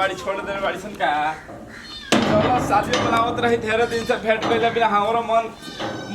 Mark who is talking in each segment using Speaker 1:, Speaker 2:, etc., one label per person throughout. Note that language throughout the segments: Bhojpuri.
Speaker 1: गाड़ी छोड़ दे गाड़ी सन का चलो शादी बुलावत रही ढेर दिन से भेंट कइले बिना हमरो मन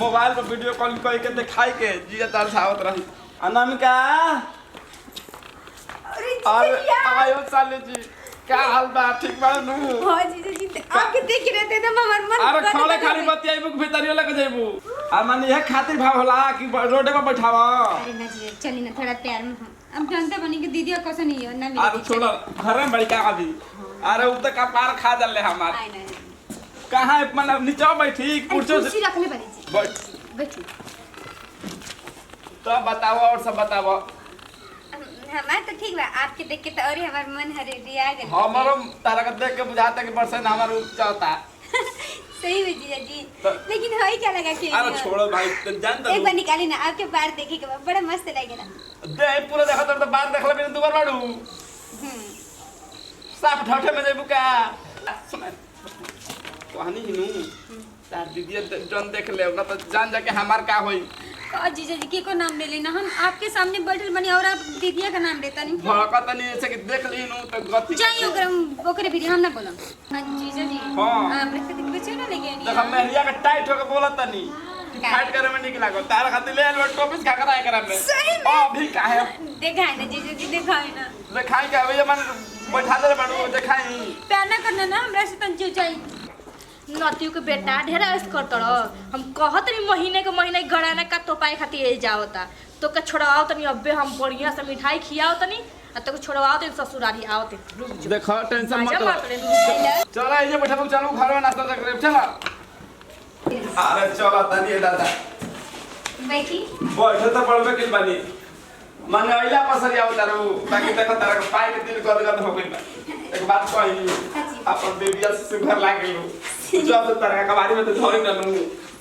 Speaker 1: मोबाइल पर वीडियो कॉल कइ के दिखाई के जिया तार सावत रही अनामिका अरे आयो साले जी क्या हाल बा ठीक बा नु
Speaker 2: हां जी आपके देख रहे थे तो हमर मन
Speaker 1: अरे खाले खाली बतियाइबू भीतरियो लेके जाइबू आ माने यह खातिर भाव होला कि रोडे पर बैठावा
Speaker 2: अरे ना जी चली ना थोड़ा प्यार में हम जानते बनी कि दीदी कैसा नहीं है ना
Speaker 1: अरे छोड़ो घर में बड़ी का अभी अरे उ त का पार खा जाले हमार कहां मतलब नीचे बैठी
Speaker 2: कुर्सी रख ले बनी जी
Speaker 1: बैठ
Speaker 2: बैठी
Speaker 1: तो बताओ और सब बताओ
Speaker 2: हमार तो ठीक बा आपके देख के तो और हमार मन हरिया गया
Speaker 1: हमारो तारा के देख के बुझाता कि परसेंट हमार उठ जाता
Speaker 2: सही है जीजा जी लेकिन होई क्या लगा के
Speaker 1: अरे छोड़ो भाई तो जानता
Speaker 2: एक बार निकाली ना आपके बार देखे के बड़ा मस्त लगेला
Speaker 1: दे पूरा देखा तो बात देखला बिना दुबार बाड़ू साफ ठाठे में जेबू का सुन कहानी हिनू तार दीदी जन देख ले ना तो जान जा के हमार का होई
Speaker 2: जीजा जी के को नाम ले लेना हम आपके सामने बैठल बनी और आप दीदिया का नाम लेता नहीं
Speaker 1: भड़का तनी ऐसे कि देख लीनु तो गति
Speaker 2: जाइए ओकरे भी हम ना बोलम हां जीजा जी
Speaker 1: हां
Speaker 2: आप रख के बच्चे ना लेके नहीं
Speaker 1: देख मेहरिया के टाइट होके बोला तनी फाइट करे में निक लागो तार खातिर ले लो टॉपिस खा कर आए करा में अभी काहे
Speaker 2: देखाई ना जीजा जी देखाई ना
Speaker 1: देखाई के अभी मन बैठा दे बाड़ू देखाई
Speaker 2: प्यार ना करना ना हमरा से तन चिउचाई
Speaker 3: नतियो के बेटा ढेरा ऐस करतड़ हम कहत नहीं महीने के महीने घराना का तोपाए खातिर जाओता तो के छोड़ाओ तनी अबे हम बढ़िया से मिठाई खियाओ तनी आ तो के छोड़ाओ तनी ससुरारी आओते
Speaker 1: देखो टेंशन मत
Speaker 3: ले
Speaker 1: चला ये बैठा चलो घर में नाश्ता कर चला अरे चला तनी दादा
Speaker 2: बैठी
Speaker 1: बैठे तो पड़बे के बानी माने आइला पसरिया उतारू बाकी देखो तारा के पाई के दिल गदगद हो गइल एक बात कही अपन बेबिया से घर लाग गेलो जब तारा का बारी में तो धोई न लूं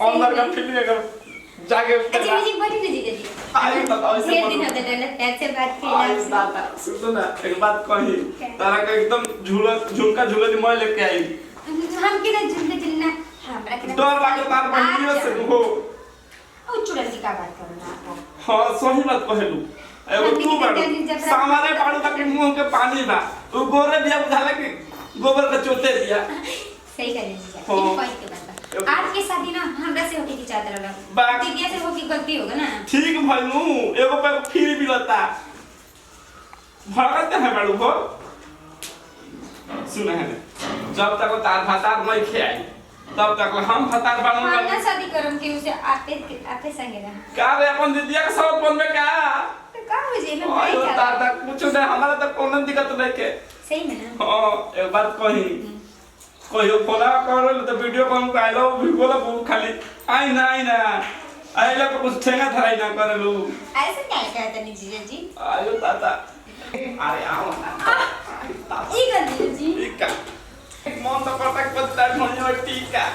Speaker 1: अंदर का फीलिंग अगर जाके
Speaker 2: अच्छा जी बैठी ना जीजा जी
Speaker 1: आई बताओ ऐसे
Speaker 2: दिन होते डले ऐसे बात
Speaker 1: आई
Speaker 2: की
Speaker 1: दादा सुनो ना एक बात कही तारा का एकदम झुमका झुले मैं लेके आई
Speaker 2: हम के ना झुमके झुलना हमरा के
Speaker 1: डर लागे तार बहिनिया से हो
Speaker 2: ओ चुड़ैल जी का बात करना
Speaker 1: हां सही बात कहलू एगो तू बाड़ू सामाने बाड़ू तक मुंह के पानी बा तू गोरे दिया बुझाला कि गोबर का चोते दिया
Speaker 2: सही कह रहे जी कोई के बात आज के शादी ना हमरा से होके की चादर लगा दीदिया से होके गलती होगा ना
Speaker 1: ठीक भइनु एगो पे फ्री मिलता भड़कते है बाड़ू हो सुन है जब तक तार भातार नहीं खियाई तब तक हम फतार बनूंगा
Speaker 2: हम ना शादी करम के उसे आपे संगे ना
Speaker 1: का रे अपन दीदिया के साथ बनबे का
Speaker 2: तो का हो जे मैं
Speaker 1: ओए
Speaker 2: क्या
Speaker 1: दादा कुछ नहीं हमारा तो कोनो दिक्कत नहीं के
Speaker 2: सही में ना
Speaker 1: हां एक बात कही कोई फोना करल तो वीडियो कॉल पे आइलो भी बोला बहुत खाली आई ना आइला को कुछ ठेंगा धराई ना करलू
Speaker 2: ऐसे क्या कहता नहीं जीजा जी
Speaker 1: आयो दादा अरे आओ ना
Speaker 2: ई कर जीजा जी
Speaker 1: ठीक है मन तो करता कि पता नहीं हो ठीक है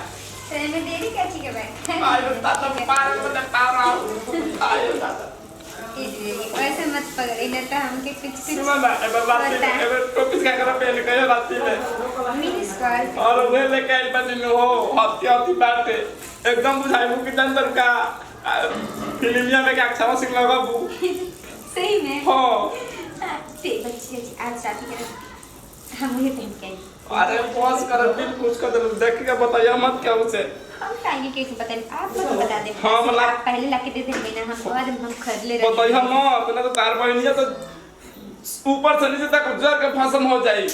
Speaker 2: सही में देरी क्या ठीक है भाई
Speaker 1: आयो दादा पार को तो पार आयो दादा
Speaker 2: वैसे मत पकड़ लेता हमके कुछ
Speaker 1: सुनो ना एबर बात एबर टॉपिक का करा पहले कहे रात में
Speaker 2: मिनी स्क्वायर
Speaker 1: और वे लेके आई बनी हो हत्ती बात एकदम बुझाई मुंह के अंदर का फिल्मिया में क्या अच्छा सिंह लगाबू
Speaker 2: सही में
Speaker 1: हां
Speaker 2: ते बच्चे आज शादी कर हम ये पहन के
Speaker 1: अरे पॉज कर बिल कुछ कर देख के बताइए मत क्या उसे
Speaker 2: हम टाइम कैसे पता नहीं आप लोग बता दे
Speaker 1: हाँ, मतलब
Speaker 2: आप पहले लाके दे देंगे ना हम बाद में हम खरीद ले रहे
Speaker 1: बताइए मत ना तो तार बहनिया तो ऊपर से नीचे तक जर के फसम हो जाई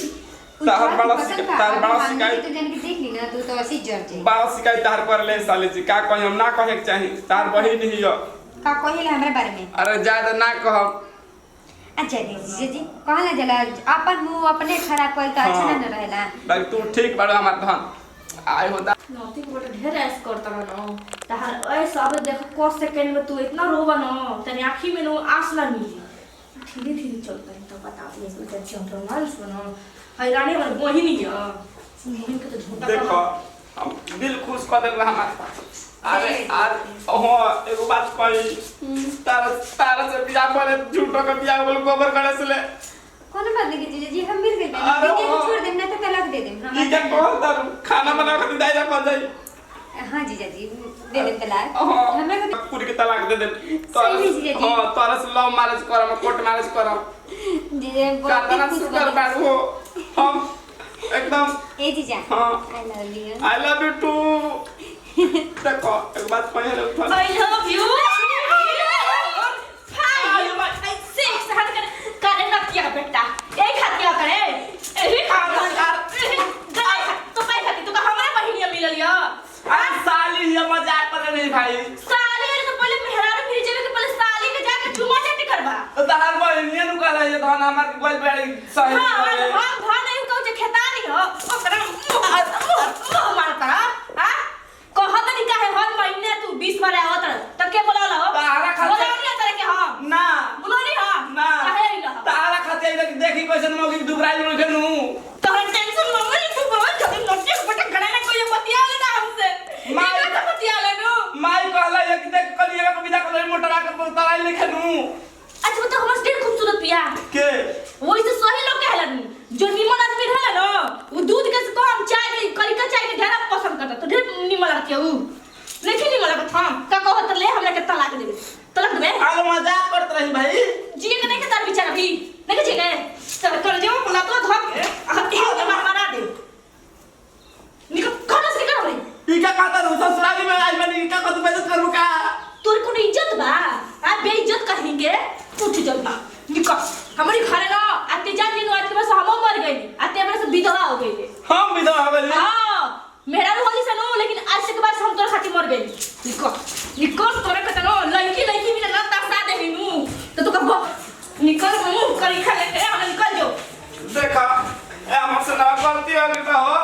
Speaker 1: तार बड़ा शिकायत
Speaker 2: तो जन के देख ली ना तू तो ऐसे जर जाए
Speaker 1: बड़ा शिकायत तार कर ले साले जी का कहि हम ना कहे के चाही तार बहिन ही हो
Speaker 2: का कहिला हमरा बारे में
Speaker 1: अरे ज्यादा ना कह
Speaker 2: अच्छा दीजिए जी कहला जला अपन मुंह अपने खराब कर तो अच्छा ना रहेला
Speaker 1: भाई तू ठीक बाड़ो हमार धन आय होता
Speaker 3: नती के बेटा ढेर ऐस करता न तहार ऐ सब देख को सेकंड में तू इतना रोवा न तनी आंखी में न आंसू ना मिली धीरे चलता है तो बता दे इसमें टेंशन तो मालूम सुनो हैरानी वाली बहिनी है बहिन के तो झूठा
Speaker 1: देखो हम दिल खुश कर देल हमार अरे आज हो एगो बात कही तारा से बियाह बोले झूठो के बियाह बोले गोबर गड़े से ले
Speaker 2: कौन बात नहीं जीजा जी हम मिल गए
Speaker 1: अरे
Speaker 2: दीदी को छोड़ देना तो तलाक दे देम
Speaker 1: ई क्या कहत खाना बना के दाई रख जाई
Speaker 2: हां जीजा जी दे दे तलाक
Speaker 1: हमरा
Speaker 2: हमरा
Speaker 1: पूरी के तलाक दे दे
Speaker 2: सही में जीजा जी
Speaker 1: हां तोरा से लव मैरिज करम कोर्ट मैरिज करम
Speaker 2: जीजा
Speaker 1: कातना
Speaker 2: बहुत
Speaker 1: सुपर बाड़ू हो हम एकदम
Speaker 2: ए जीजा
Speaker 1: हाँ
Speaker 2: आई लव यू
Speaker 1: टू देखो एक बात पहले उठा
Speaker 3: I love you. बेटा एक हाथ क्या करे एही काम कर तो काय खाती तू का हमरे बहिनिया मिलल या
Speaker 1: आज साली ये मजाक कर नहीं भाई
Speaker 3: साली तो पहले मेहरारू फिर जेबे के पहले साली के जाके चुमा चाटी करबा
Speaker 1: तो तार बहिनिया नु कह रही है धन हमार के कोई बड़ी सही
Speaker 3: हां धन नहीं कहू जे खेतानी हो ओकरा मारता हां कहत नहीं काहे हर महीने तू 20 बार आवत त के बोलाला हो
Speaker 1: तारा खाते
Speaker 3: बोलानी तरह के हां
Speaker 1: ना
Speaker 3: बोलानी हां
Speaker 1: ना
Speaker 3: काहे नहीं रहा
Speaker 1: तारा खाते देखी कैसे मौगी दुबराई लोग नु
Speaker 3: तोहर टेंशन मंगल तू बहुत कभी नोटे बटे गड़ा ना कोई बतिया लेना हमसे
Speaker 1: माई
Speaker 3: का बतिया लेनो
Speaker 1: माई कहला है कि देख कलिएगा को विदा कर मोटरा के तराई लिखे नु
Speaker 3: अच्छा बता हमर डेढ़ खूबसूरत पिया
Speaker 1: के
Speaker 3: वही से सही लोग कहलन जो निमन आदमी रहला ना वो दूध के से कम चाय के करिका चाय के ढेरा पसंद करता तो ढेर निमन लगती है वो लेकिन निमन लगत हां का कहत ले हमरा के तलाक देबे तलाक देबे
Speaker 1: आलो मजाक करत रही भाई
Speaker 3: जी के नहीं के तार विचार अभी नहीं के जे सब कर जो बोला तो धक के मारा दे निको कौन से कर भाई
Speaker 1: ई का कहता नु ससुराली में आई बनी का कदू बेइज्जत करू का
Speaker 3: तोर को इज्जत बा आ बेइज्जत कहेंगे उठ चल बा निको हमारी घरे ना आते जान दिन आज के बस हम मर गए आते हमरा से विधवा हो गई
Speaker 1: हम विधवा हो गए
Speaker 3: हां मेरा होली से नो लेकिन आज से के बाद हम तोर खातिर मर गए निको निको तोरे के नो लड़की भी ना तफड़ा दे नु तो तू कब निकल मुंह करी खा ले हम निकल जो
Speaker 1: देखा ए हमसे ना गलती हो गई तो हो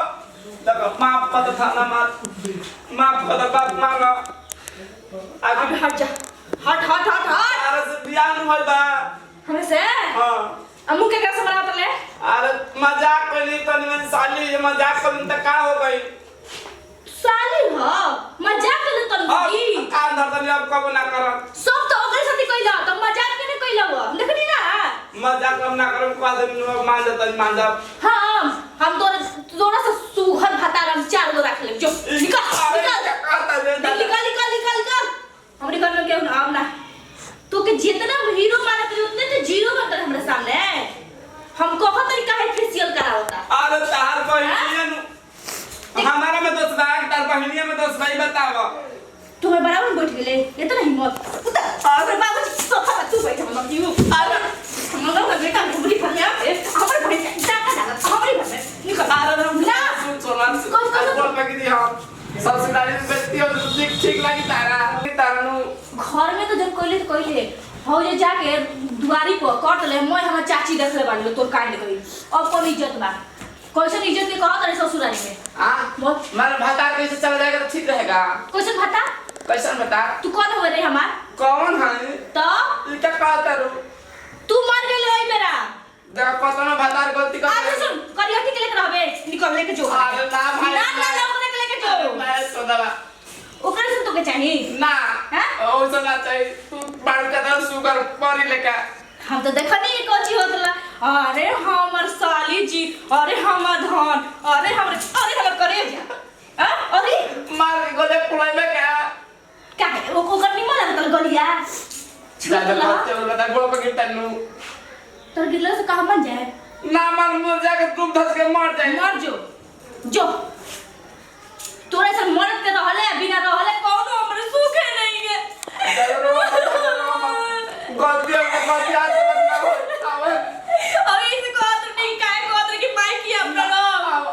Speaker 1: देखो माफ कर था ना माफ कर बात मांगा
Speaker 3: अभी हट जा हट हट हट हट
Speaker 1: अरे से बियाह न होई बा
Speaker 3: हमें से
Speaker 1: हां
Speaker 3: अम्मू के कैसे मनावत ले
Speaker 1: अरे मजाक करी तनी में साली ये मजाक करी त का हो गई
Speaker 3: साली हो मजाक कर तन की
Speaker 1: कान धरतनी अब कब ना कर
Speaker 3: सब तो ओकरे साथी कइला तो मजाक के नहीं कइला वो देखनी ना
Speaker 1: मजाक हम ना करम को आदमी मान जातनी मान जा
Speaker 3: हां हम तोरा से सुहर भतारम 4 गो रख ले जो निकल निकल निकल हमरे घर में केहू आव ना तो के जितना हीरो मानत रही उतने तो जीरो बनत हमरे सामने हम कहत नहीं काहे फेशियल करावता
Speaker 1: अरे तार बहिनिया नु हमारा में दोस्त बा तार बहिनिया में दोस्त भाई बतावा
Speaker 3: तुम्हें बराबर बैठ गेले ये तो नहीं हिम्मत उतर अरे बाबू सोफा पे तू बैठ हम क्यों अरे हम लोग का बेटा घुमरी कर लिया हमारे भाई डाका डाका हमारे घर में निकल
Speaker 1: अरे
Speaker 3: ना
Speaker 1: सुन सोनार बोल पे की दी हम सबसे डाली व्यक्ति हो तो ठीक लगी तारा नु
Speaker 3: घर में तो जब कोइले हो जे जाके दुआरी पर कट ले मैं हमर चाची देख ले बाड़ी तोर कांड करी अब कोन इज्जत बा कैसे इज्जत के कहत रे ससुराली में
Speaker 1: हां मार भाता कैसे चला जाएगा तो ठीक रहेगा
Speaker 3: कैसे भाता
Speaker 1: कैसे बता
Speaker 3: तू कौन हो रे हमार
Speaker 1: कौन है
Speaker 3: तो
Speaker 1: ई का कहता रू
Speaker 3: तू मर गेले ओई मेरा
Speaker 1: देख पता ना भातार गलती कर
Speaker 3: आगे सुन करिया के लेके रहबे निकल लेके जो
Speaker 1: अरे ना भाई
Speaker 3: ना लेके जो
Speaker 1: मैं सोदवा
Speaker 3: ओकरे से तो के चाहिए
Speaker 1: ना
Speaker 3: हां
Speaker 1: ओ सुना चाहिए तू बाल का तो सुगर परी लेके
Speaker 3: हम तो देखनी एक कोची होतला अरे हमर साली जी अरे हमर धन अरे हमर करे जा अरे
Speaker 1: मार गोले पुलाई में क्या
Speaker 3: काहे वो को करनी मला तल गलिया
Speaker 1: ज्यादा बात चल बता गोल पे गिरता नु
Speaker 3: तोर गिरला से कहां बन जाए
Speaker 1: ना मन मुझे जाके तुम धस के मर जाए
Speaker 3: मर जो तोरे से मरद के रहले बिना रहले कोनो हमरे सुखे नहीं है
Speaker 1: गलती आज बदला हो आवे
Speaker 3: अभी से कहत नहीं काहे कहत कि माई की अपना लोग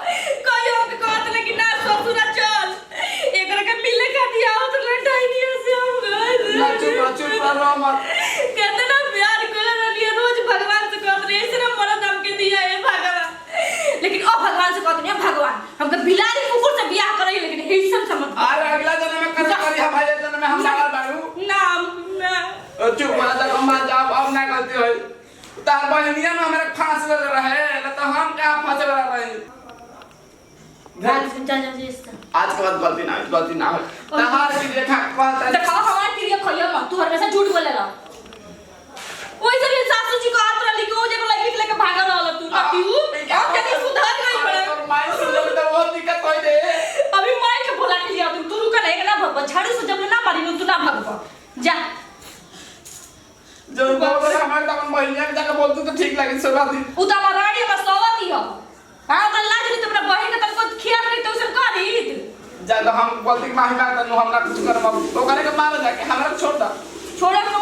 Speaker 3: कोई हम कहत लेकिन ना ससुरा चल एकरा के मिले का दिया हो तो लटाई दिया से हम
Speaker 1: चुप रहो मत
Speaker 3: कहते ना प्यार कोला रहिए रोज भगवान से कहत रे ऐसे ना मरद हमके दिया है भगवान लेकिन ओ भगवान से कहत नहीं भगवान हमके बिलाड़ी कुकुर से बियाह करई लेकिन हिसन समझ
Speaker 1: अरे अगला जन्म में करी हम भाई जन्म में हम ना बाड़ू
Speaker 3: ना
Speaker 1: चुप हो जा हम जाब अब ना गलती होई तार बहनिया में हमारे फांस लग रहा है ना तो हम क्या फंसे रहे आज के बाद गलती ना हो तहार की देखा कहता है
Speaker 3: देखा हमार तिरिया खइया मत तू हमेशा झूठ बोलेला ओई से भी सासू जी को आत रही को जे को लगी लेके भागा रहल तू ना तू अब कभी सुधार नहीं पड़े
Speaker 1: और माई सुन लो तो वो दिक्कत होई दे
Speaker 3: अभी माई के बोला के लिया तू रुका नहीं ना भगवा झाड़ू से जब ना मारी तू ना भगवा जा
Speaker 1: जो बोल रहे हमारे तो अपन बहनिया के जाके बोलते तो ठीक लगे सुना दी
Speaker 3: उता रानी में सवाती हो हां तो लाज नहीं तुमरा बहिन के तनको खिया नहीं तो उसन करी
Speaker 1: जा तो हम गलती माफी मांगता नु हमरा कुछ करम तो करे के मार जाके हमरा छोड़ दा
Speaker 3: छोड़े नु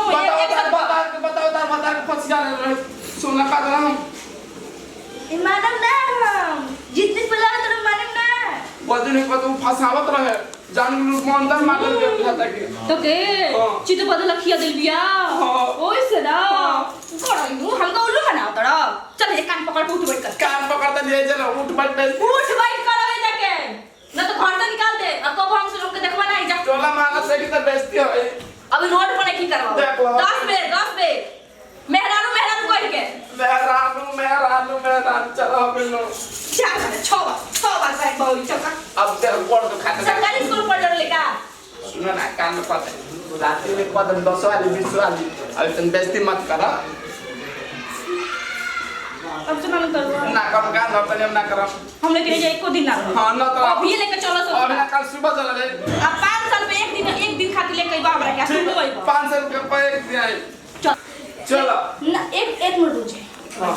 Speaker 1: बता फंस जा सुन का हम
Speaker 3: मानम ना जितने बुला तो मानम ना
Speaker 1: बदन को तू फसावत रहे जान लू को अंदर मार दे जाता के
Speaker 3: तो के चित बदल खिया दिल बिया ओए से ना कोड़ाई नु हमका उल्लू बनाओ तड़ा चल एक कान पकड़ के उठ बैठ कर
Speaker 1: कान पकड़ता ले चलो उठ बैठ
Speaker 3: करो जाके ना तो घर से निकाल दे अब कब हम से लोग के देखवा नहीं जा
Speaker 1: टोला माना से की तो बेइज्जती है
Speaker 3: अभी रोड पर की करवाओ 10 बे मेहरारू कोई के मेहरारू
Speaker 1: चलो मिलो
Speaker 3: चार बार 6 बार बैठ बाउली चका
Speaker 1: अब दे कोड़ तो खाता
Speaker 3: सरकारी स्कूल पढ़ लेगा
Speaker 1: सुनो ना कान में पता रात में पता 10 वाली 20 वाली अब तुम बेइज्जती मत करो
Speaker 3: अब तो मैं करूंगा
Speaker 1: ना कम कान अपने ना करो
Speaker 3: हम लेके जाए एको दिन ना
Speaker 1: हां ना तो
Speaker 3: अभी लेके चलो सो
Speaker 1: अब ना कल सुबह चला जाए
Speaker 3: अब 5 साल पे एक दिन खातिर लेके बाबरा क्या सुन लो
Speaker 1: 500 रुपए पे एक दिन आई चलो
Speaker 3: ना एक मिनट रुक
Speaker 1: हां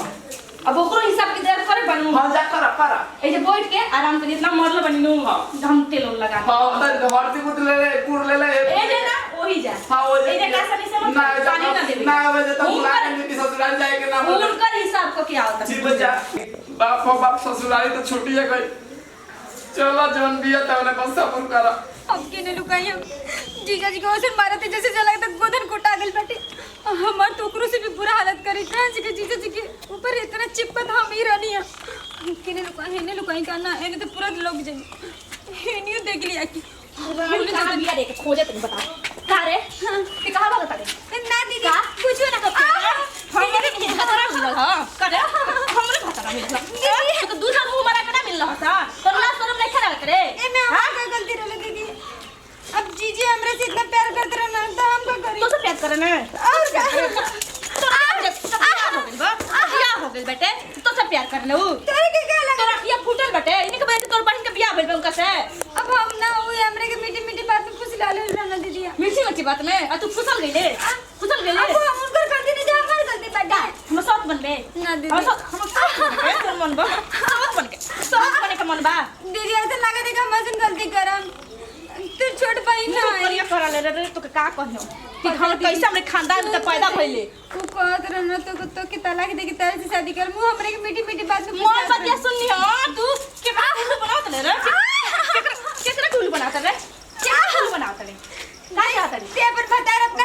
Speaker 3: अब ओकरो हिसाब के दे करे बनू
Speaker 1: हां जा कर पारा
Speaker 3: ए जे बैठ के आराम से जितना मरल बनिनु हम तेल लगा
Speaker 1: हां उधर हरदी कुट ले कुर ले
Speaker 3: ए जे ना ओही जा
Speaker 1: हां ओ जे
Speaker 3: ए जे का सनी से मत पानी ना देबे
Speaker 1: ना आवे जे तो बुला के ससुराल जाए के ना बोले
Speaker 3: उनकर हिसाब को क्या होता
Speaker 1: जी बजा बाप ससुराली तो छोटी है कोई चलो जवन बिया तवने बस सब्र करा
Speaker 2: अब केने लुकाई जीजा जी को से मारते जैसे चला तक गोधन कोटा गल बेटे हमार टोकरो से भी बुरा हालत करे कांच के जीजा जी के ऊपर इतना चिपकत हम ही रहनी है केने लुकाई का ना एने तो पूरा लोग जाई हेनियो देख लिया कि
Speaker 3: कहां बिया देके खोजे तुम बता का रे ते कहां भागता रे
Speaker 2: ना दीदी कुछ ना कर
Speaker 3: हमरे खतरा मिलल हां करे हमरे खतरा मिलल तो दूसरा मुंह मारा के ना मिलल था तो ना शर्म नहीं खरा करे
Speaker 2: ए मैं हां गलती रहले दीदी अब जीजी हमरे से इतना प्यार करते रहना तो हम का करी
Speaker 3: तो सब प्यार करे ना
Speaker 2: और क्या
Speaker 3: हो गइल बेटे तो सब प्यार कर ले
Speaker 2: तोरे के क्या लगा
Speaker 3: तोरा ये फुटल बेटे इन्हीं के वजह से तोर बहन के बियाह भेल उनका से
Speaker 2: अब हम ना हुई हमरे के मीठी मीठी बात में खुश लाले रहना दीदी
Speaker 3: मीठी मीठी बात में आ तू फुसल गइले
Speaker 2: अब हम उनकर गलती नहीं जा हमारी गलती बेटा
Speaker 3: हम साथ बनबे
Speaker 2: ना दीदी
Speaker 3: हम साथ बनबे साथ बन के साथ बने के मन बा
Speaker 2: दीदी ऐसा लगा देखा मजन गलती करम तू छोट बहन ना है
Speaker 3: करिया करा ले रे तो का कहियो कि हम कैसे हमरे खानदान में पैदा भइले
Speaker 2: तू कहत रहना तो के तलाक दे के तारे से शादी कर मुंह हमरे के मीठी मीठी बात में
Speaker 3: मोर बतिया सुननी हो तू के बा उल्लू बनावत ले रे केकरा उल्लू बनावत रे क्या उल्लू बनावत रे काय आता रे
Speaker 2: ते पर बता रब